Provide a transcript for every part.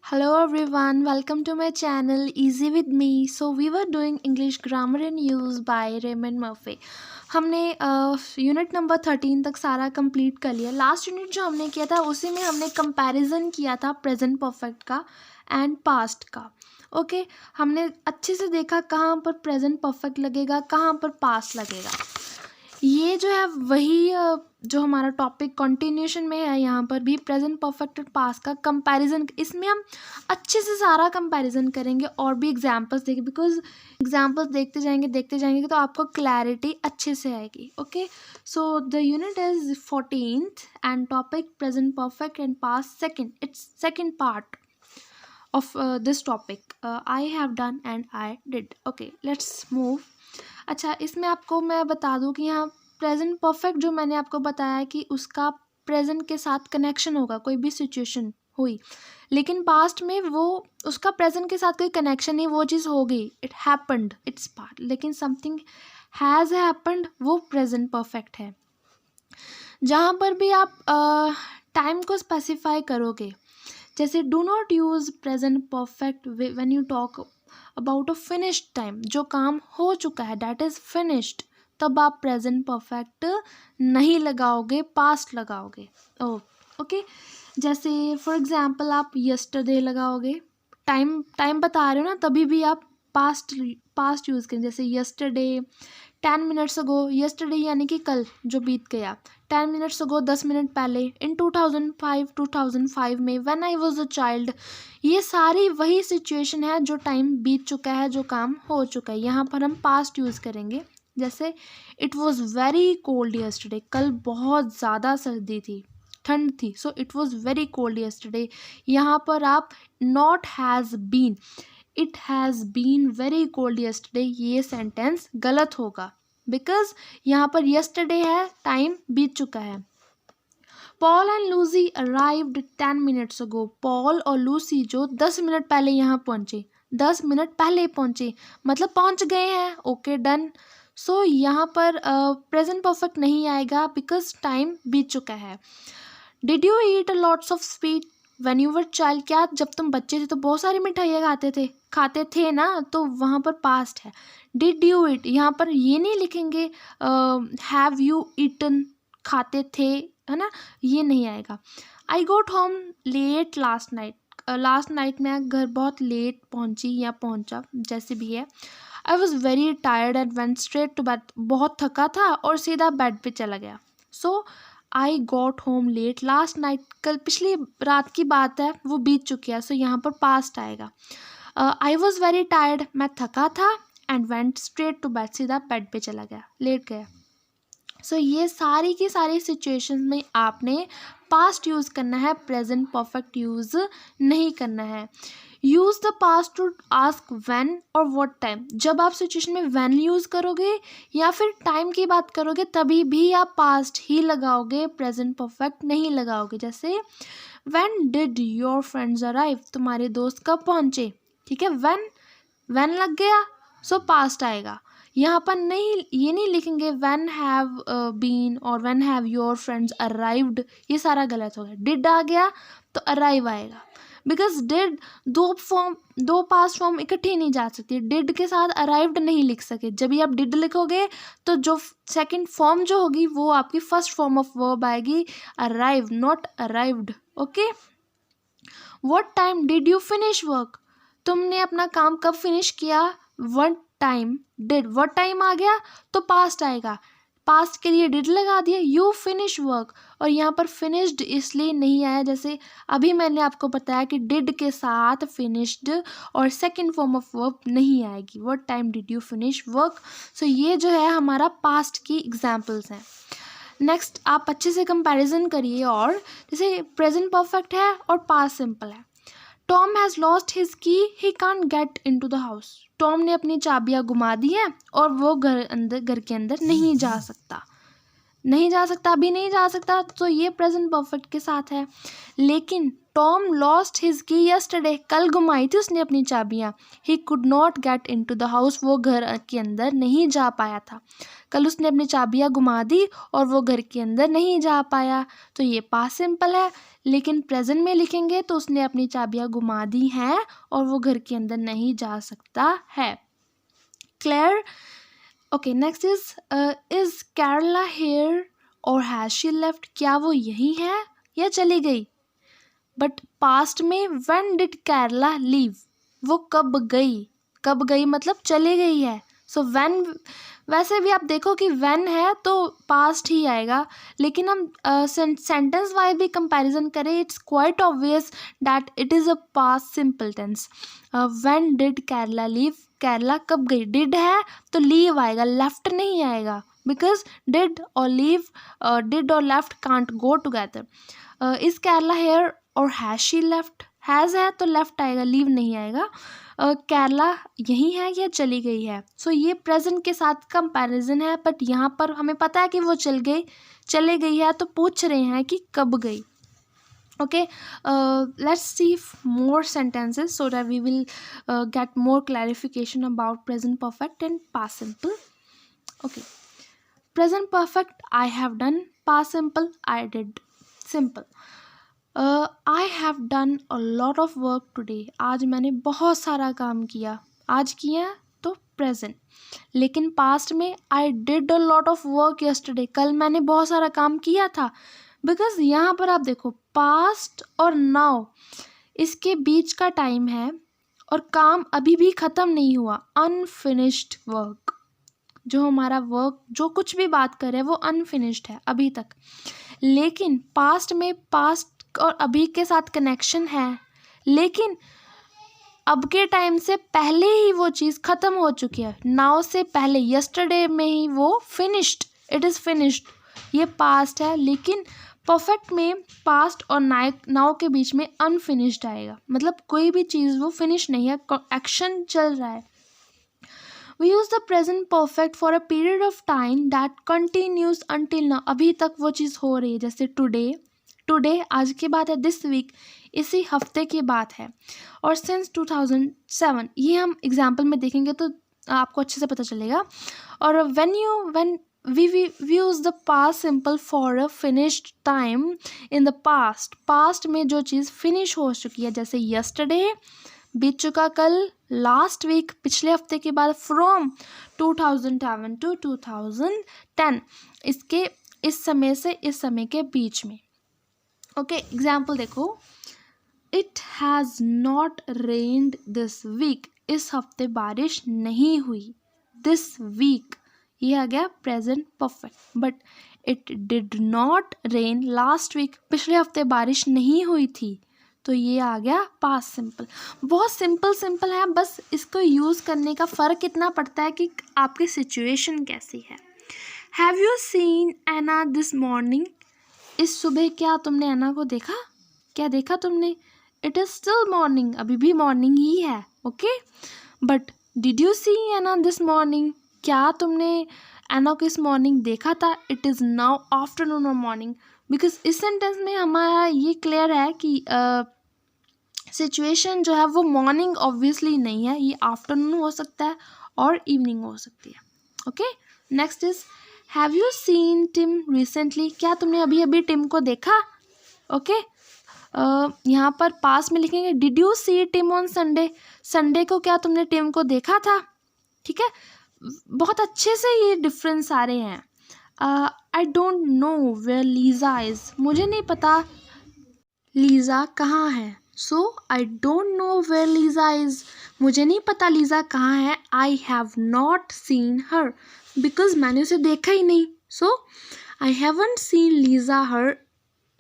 Hello everyone, welcome to my channel Easy with me. So we were doing English grammar and use by Raymond Murphy. हमने unit number 13 तक सारा complete कर लिया. Last unit जो हमने किया था उसी में हमने कंपैरिजन किया था प्रेजेंट परफेक्ट का एंड पास्ट का. ओके हमने अच्छे से देखा कहाँ पर प्रेजेंट परफेक्ट लगेगा, कहाँ पर पास्ट लगेगा. ये जो है वही जो हमारा टॉपिक कंटिन्यूशन में है. यहाँ पर भी प्रेजेंट परफेक्ट और पास्ट का कंपैरिजन, इसमें हम अच्छे से सारा कंपैरिजन करेंगे और भी एग्जांपल्स देंगे, बिकॉज एग्जांपल्स देखते जाएंगे तो आपको क्लैरिटी अच्छे से आएगी. Okay so the unit is 14th and topic present perfect and past second. It's second part of this topic. I have done and I did. Okay, let's move. अच्छा, इसमें आपको मैं बता दूं कि यहाँ प्रेजेंट परफेक्ट जो मैंने आपको बताया कि उसका प्रेजेंट के साथ कनेक्शन होगा, कोई भी सिचुएशन हुई, लेकिन पास्ट में वो उसका प्रेजेंट के साथ कोई कनेक्शन नहीं, वो चीज़ हो गई, इट हैपन्ड, इट्स पास्ट. लेकिन समथिंग हैज़ हैपन्ड, वो प्रेजेंट परफेक्ट है. जहाँ पर भी आप टाइम को स्पेसिफाई करोगे, जैसे do not use present perfect when you talk about a finished time, जो काम हो चुका है, दैट इज़ फिनिश्ड, तब आप प्रेजेंट परफेक्ट नहीं लगाओगे, पास्ट लगाओगे. ओके जैसे फॉर एग्जांपल आप यस्टरडे लगाओगे, टाइम बता रहे हो ना, तभी भी आप पास्ट यूज़ करें. जैसे यस्टरडे 10 मिनट्स अगो, यस्टरडे यानी कि कल जो बीत गया, 10 मिनट्स अगो 10 मिनट पहले, इन 2005 में, when I was a child. ये सारी वही सिचुएशन है जो टाइम बीत चुका है, जो काम हो चुका है. यहाँ पर हम पास्ट यूज़ करेंगे. जैसे it was very cold yesterday, कल बहुत ज़्यादा सर्दी थी, ठंड थी. So it was very cold yesterday. यहाँ पर आप not has been, it has been very cold yesterday, ये सेंटेंस गलत होगा, बिकॉज यहाँ पर यस्टरडे है, टाइम बीत चुका है. Paul and Lucy arrived 10 minutes ago. Paul और लूसी जो 10 मिनट पहले यहाँ पहुँचे, 10 मिनट पहले पहुँचे, मतलब पहुँच गए हैं. Okay done. सो यहाँ पर प्रेजेंट परफेक्ट नहीं आएगा, बिकॉज टाइम बीत चुका है. Did you eat lots of sweet when you were child. क्या जब तुम बच्चे थे तो बहुत सारी मिठाइयाँ खाते थे ना, तो वहाँ पर पास्ट है. डिड यू ईट, यहाँ पर ये नहीं लिखेंगे हैव यू ईटन, खाते थे, है ना, ये नहीं आएगा. I got home late last night. Last night मैं घर बहुत लेट पहुँची या पहुँचा, जैसे भी है. I was very tired and went straight to bed. बहुत थका था और सीधा बेड पे चला गया. So I got home late last night, कल पिछली रात की बात है, वो बीत चुकी है. सो यहाँ पर पास्ट आएगा. आई वॉज वेरी टायर्ड, मैं थका था, and went straight to bed, सीधा बेड पे चला गया, लेट गया. सो ये सारी की सारी सिचुएशंस में आपने पास्ट यूज़ करना है, प्रेजेंट परफेक्ट यूज़ नहीं करना है. Use the past to ask when or what time. जब आप सिचुएशन में व्हेन यूज़ करोगे या फिर टाइम की बात करोगे, तभी भी आप पास्ट ही लगाओगे, प्रेजेंट परफेक्ट नहीं लगाओगे. जैसे when did your friends arrive, तुम्हारे दोस्त कब पहुँचे. ठीक है, व्हेन लग गया, सो पास्ट आएगा. यहाँ पर नहीं, ये नहीं लिखेंगे व्हेन हैव बीन और when have your friends arrived, ये सारा गलत हो गया. डिड आ गया तो अराइव आएगा, बिकॉज डिड दो पास्ट फॉर्म इकट्ठी नहीं जा सकती. डिड के साथ अराइव्ड नहीं लिख सके. जब भी आप डिड लिखोगे तो जो सेकंड फॉर्म जो होगी वो आपकी फर्स्ट फॉर्म ऑफ वर्ब आएगी, arrive, not arrived. Okay. What time did you finish work, तुमने अपना काम कब फिनिश किया. What time did, what time आ गया तो पास्ट आएगा, पास्ट के लिए डिड लगा दिया. यू फिनिश वर्क, और यहाँ पर फिनिश्ड इसलिए नहीं आया, जैसे अभी मैंने आपको बताया कि डिड के साथ फिनिश्ड और सेकंड फॉर्म ऑफ वर्ब नहीं आएगी. What time did you finish work. So ये जो है हमारा पास्ट की एग्जाम्पल्स हैं. नेक्स्ट आप अच्छे से कंपैरिजन करिए. और जैसे प्रेजेंट परफेक्ट है और पास्ट सिंपल है. टॉम हैज़ लॉस्ट हिज की, he can't get into the house. Tom ने अपनी चाबियां गुमा दी हैं और वो घर के अंदर नहीं जा सकता, अभी नहीं जा सकता. तो ये प्रेजेंट परफेक्ट के साथ है. लेकिन टॉम लॉस्ट हिज की यस्टरडे, कल गुमाई थी उसने अपनी चाबियां. He could not get into the house, वो घर के अंदर नहीं जा पाया था. कल उसने अपनी चाबियां गुमा दी और वो घर के अंदर नहीं जा पाया. तो ये पास्ट सिंपल है. लेकिन प्रेजेंट में लिखेंगे तो उसने अपनी चाबियां घुमा दी हैं और वो घर के अंदर नहीं जा सकता है। Clear? Okay, next is Carla here or has she left? क्या वो यही है या चली गई? बट पास्ट में व्हेन डिड केरला लीव? वो कब गई? कब गई मतलब चले गई है। सो व्हेन, वैसे भी आप देखो कि व्हेन है तो पास्ट ही आएगा, लेकिन हम सेंटेंस वाइज भी कंपैरिजन करें, it's quite obvious that it is a past simple tense. When did Carla leave? Carla कब गई? डिड है तो लीव आएगा, लेफ्ट नहीं आएगा, बिकॉज डिड और लीव, डिड और left can't go together. Is Carla here or has she left? Has है तो लेफ्ट आएगा, लीव नहीं आएगा। केरला यही है या चली गई है? सो ये प्रेजेंट के साथ कंपैरिजन है, बट यहाँ पर हमें पता है कि वो चले गई है, तो पूछ रहे हैं कि कब गई। Okay, let's see more sentences so that we will get more clarification about present perfect and past simple. Okay, present perfect, I have done. Past simple, I did. Simple, I have done a lot of work today. आज मैंने बहुत सारा काम किया। आज किया तो present, लेकिन पास्ट में I did a lot of work yesterday. कल मैंने बहुत सारा काम किया था। बिकॉज यहाँ पर आप देखो पास्ट और नाउ इसके बीच का टाइम है और काम अभी भी ख़त्म नहीं हुआ, अनफिनिश्ड वर्क। जो हमारा वर्क, जो कुछ भी बात करें वो अनफिनिश्ड है अभी तक। लेकिन पास्ट में पास्ट और अभी के साथ कनेक्शन है, लेकिन अब के टाइम से पहले ही वो चीज़ ख़त्म हो चुकी है। नाउ से पहले, यस्टरडे में ही वो फिनिश्ड, इट इज़ फिनिश्ड। ये पास्ट है, लेकिन परफेक्ट में पास्ट और नाउ के बीच में अनफिनिश्ड आएगा, मतलब कोई भी चीज़ वो फिनिश नहीं है, एक्शन चल रहा है। We use the present perfect for a period of time that continues until now. अभी तक वो चीज़ हो रही है, जैसे टुडे आज की बात है, दिस वीक इसी हफ्ते की बात है, और सिंस 2007, ये हम एग्जाम्पल में देखेंगे तो आपको अच्छे से पता चलेगा। और when we use the past simple for a finished time in the past में जो चीज़ फिनिश हो चुकी है, जैसे yesterday बीत चुका कल, लास्ट वीक पिछले हफ्ते के बाद, फ्रॉम 2007 to 2010 इसके इस समय से इस समय के बीच में। ओके, एग्जाम्पल देखो, it has not rained this week. इस हफ्ते बारिश नहीं हुई। दिस वीक ये आ गया present perfect. But it did not rain last week. पिछले हफ्ते बारिश नहीं हुई थी, तो ये आ गया पास्ट सिंपल। बहुत सिंपल है, बस इसको यूज़ करने का फ़र्क इतना पड़ता है कि आपकी सिचुएशन कैसी है। Have you seen Anna this morning? इस सुबह क्या तुमने एना को देखा? क्या देखा तुमने? इट इज़ स्टिल मॉर्निंग, अभी भी मॉर्निंग ही है। Okay, but did you see Anna this morning? क्या तुमने एना को इस मॉर्निंग देखा था? इट इज़ नाउ आफ्टरनून और मॉर्निंग। बिकॉज इस सेंटेंस में हमारा ये क्लियर है कि सिचुएशन जो है वो मॉर्निंग ऑब्वियसली नहीं है, ये आफ्टरनून हो सकता है और इवनिंग हो सकती है। Okay, next is have you seen Tim recently? क्या तुमने अभी अभी टिम को देखा? ओके, यहाँ पर पास में लिखेंगे did you see Tim on Sunday? Sunday को क्या तुमने टिम को देखा था? ठीक है, बहुत अच्छे से ये डिफरेंस आ रहे हैं। I don't know where Lisa is? मुझे नहीं पता लीज़ा कहाँ है। So I don't know where Lisa is, मुझे नहीं पता लीज़ा कहाँ है। I have not seen her, because मैंने उसे देखा ही नहीं। So I haven't seen Lisa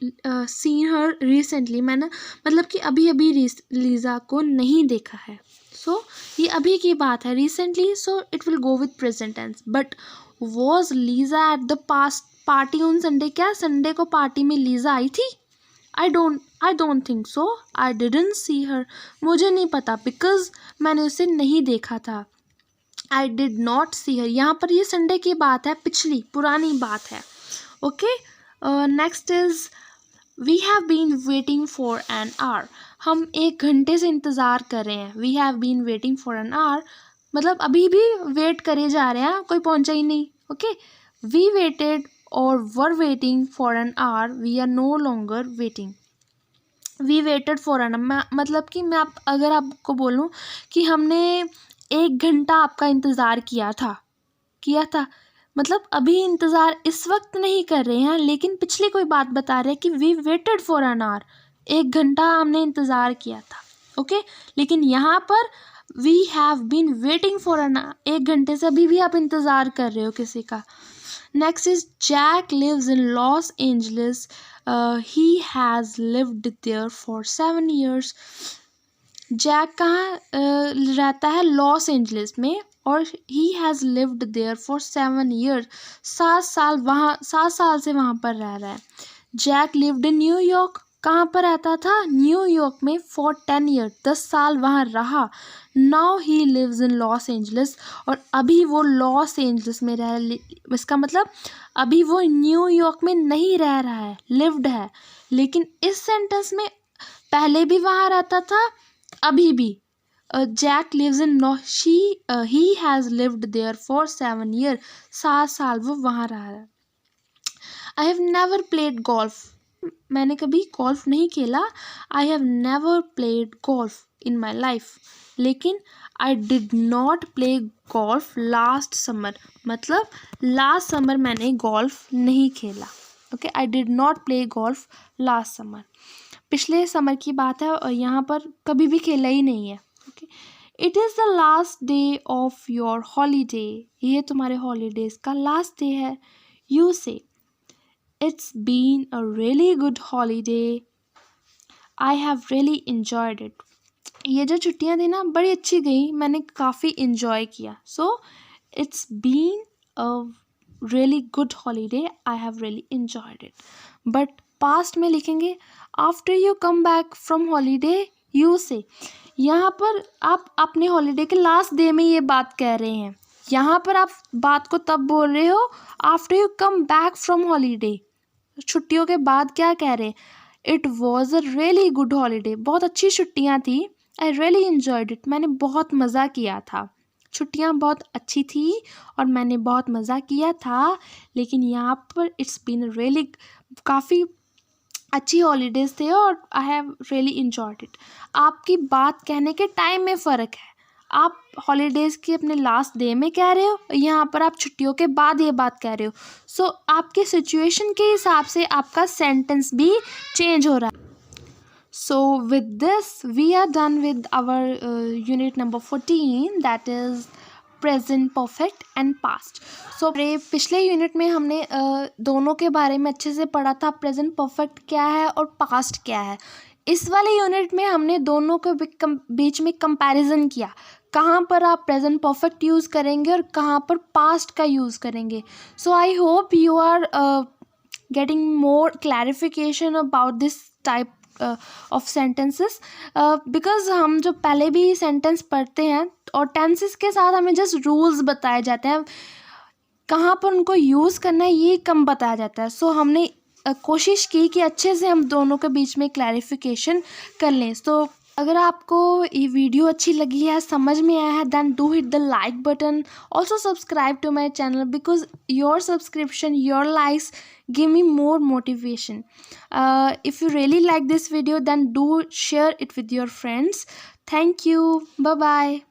seen her recently, मैंने मतलब कि अभी अभी लीज़ा को नहीं देखा है। सो ये अभी की बात है, recently, so it will go with present tense. But was Lisa at the past party on Sunday? क्या संडे को पार्टी में लीज़ा आई थी? I don't think so. I didn't see her, मुझे नहीं पता, बिकॉज मैंने उसे नहीं देखा था। आई डिड नॉट सी हर, यहाँ पर ये संडे की बात है, पिछली पुरानी बात है। Okay, next is we have been waiting for an hour. हम 1 घंटे से इंतज़ार कर रहे हैं। We have been waiting for an hour मतलब अभी भी वेट करे जा रहे हैं, कोई पहुंचा ही नहीं। Okay, we waited or were waiting for an hour, we are no longer waiting. We waited for an, मतलब कि मैं अगर आपको बोलूँ कि हमने 1 घंटा आपका इंतज़ार किया था, मतलब अभी इंतज़ार इस वक्त नहीं कर रहे हैं, लेकिन पिछली कोई बात बता रहे हैं कि we waited for an hour, 1 घंटा हमने इंतज़ार किया था। ओके, लेकिन यहाँ पर we have been waiting for an, 1 घंटे से अभी भी आप इंतज़ार कर रहे हो किसी का। Next is Jack lives in Los Angeles, he has lived there for 7 years। Jack कहाँ रहता है? लॉस एंजलिस में, और he has lived there for 7 years, 7 साल से वहाँ पर रह रहा है। जैक लिव्ड इन न्यूयॉर्क, कहाँ पर रहता था? न्यूयॉर्क में, फॉर 10 years, 10 साल वहाँ रहा। Now he lives in Los Angeles, और अभी वो लॉस एंजलिस में इसका मतलब अभी वो न्यूयॉर्क में नहीं रह रहा है, लिव्ड है। लेकिन इस सेंटेंस में पहले भी वहाँ रहता था, अभी भी। Jack lives in he has lived there for 7 years, 7 साल वो वहाँ रहा है। I have never played golf, मैंने कभी गोल्फ नहीं खेला। I have never played golf in my life, लेकिन I did not play golf last summer, मतलब लास्ट समर मैंने गोल्फ नहीं खेला। Okay, I did not play golf last summer, पिछले समर की बात है, और यहाँ पर कभी भी खेला ही नहीं है। Okay, it is the last day of your holiday, ये तुम्हारे हॉलीडेज का लास्ट डे है। You say it's been a really good holiday, I have really enjoyed it, ये जो छुट्टियाँ थी ना बड़ी अच्छी गई, मैंने काफ़ी इंजॉय किया। So it's been a really good holiday, I have really enjoyed it. But past में लिखेंगे after you come back from holiday, you say, यहाँ पर आप अपने हॉलीडे के लास्ट डे में ये बात कह रहे हैं। यहाँ पर आप बात को तब बोल रहे हो after you come back from holiday, छुट्टियों के बाद क्या कह रहे हैं? It was a really good holiday, बहुत अच्छी छुट्टियाँ थी। आई रियली इंजॉयड इट, मैंने बहुत मज़ा किया था, छुट्टियाँ बहुत अच्छी थी और मैंने बहुत मज़ा किया था। लेकिन यहाँ पर इट्स बीन रियली, काफ़ी अच्छी हॉलीडेज़ थे और आई हैव रियली इंजॉयड इट। आपकी बात कहने के टाइम में फ़र्क है, आप हॉलीडेज़ की अपने लास्ट डे में कह रहे हो, यहाँ पर आप छुट्टियों के बाद ये बात कह रहे हो। सो आपके सिचुएशन के हिसाब से आपका सेंटेंस भी चेंज हो रहा है। So with this we are done with our unit number 14, that is present perfect and past. So पिछले यूनिट में हमने दोनों के बारे में अच्छे से पढ़ा था, प्रेजेंट परफेक्ट क्या है और पास्ट क्या है। इस वाले यूनिट में हमने दोनों के बीच में कंपैरिजन किया, कहाँ पर आप प्रेजेंट परफेक्ट यूज़ करेंगे और कहाँ पर पास्ट का यूज़ करेंगे। So I hope you are getting more clarification about this type of sentences, because हम जो पहले भी सेंटेंस पढ़ते हैं और टेंसेस के साथ हमें जस्ट रूल्स बताए जाते हैं, कहाँ पर उनको यूज़ करना है ये कम बताया जाता है। सो हमने कोशिश की कि अच्छे से हम दोनों के बीच में क्लैरिफिकेशन कर लें। सो अगर आपको ये वीडियो अच्छी लगी है, समझ में आया है, then do hit the like button, also subscribe to my channel, because your subscription, your likes give me more motivation. If you really like this video, then do share it with your friends. Thank you. Bye bye.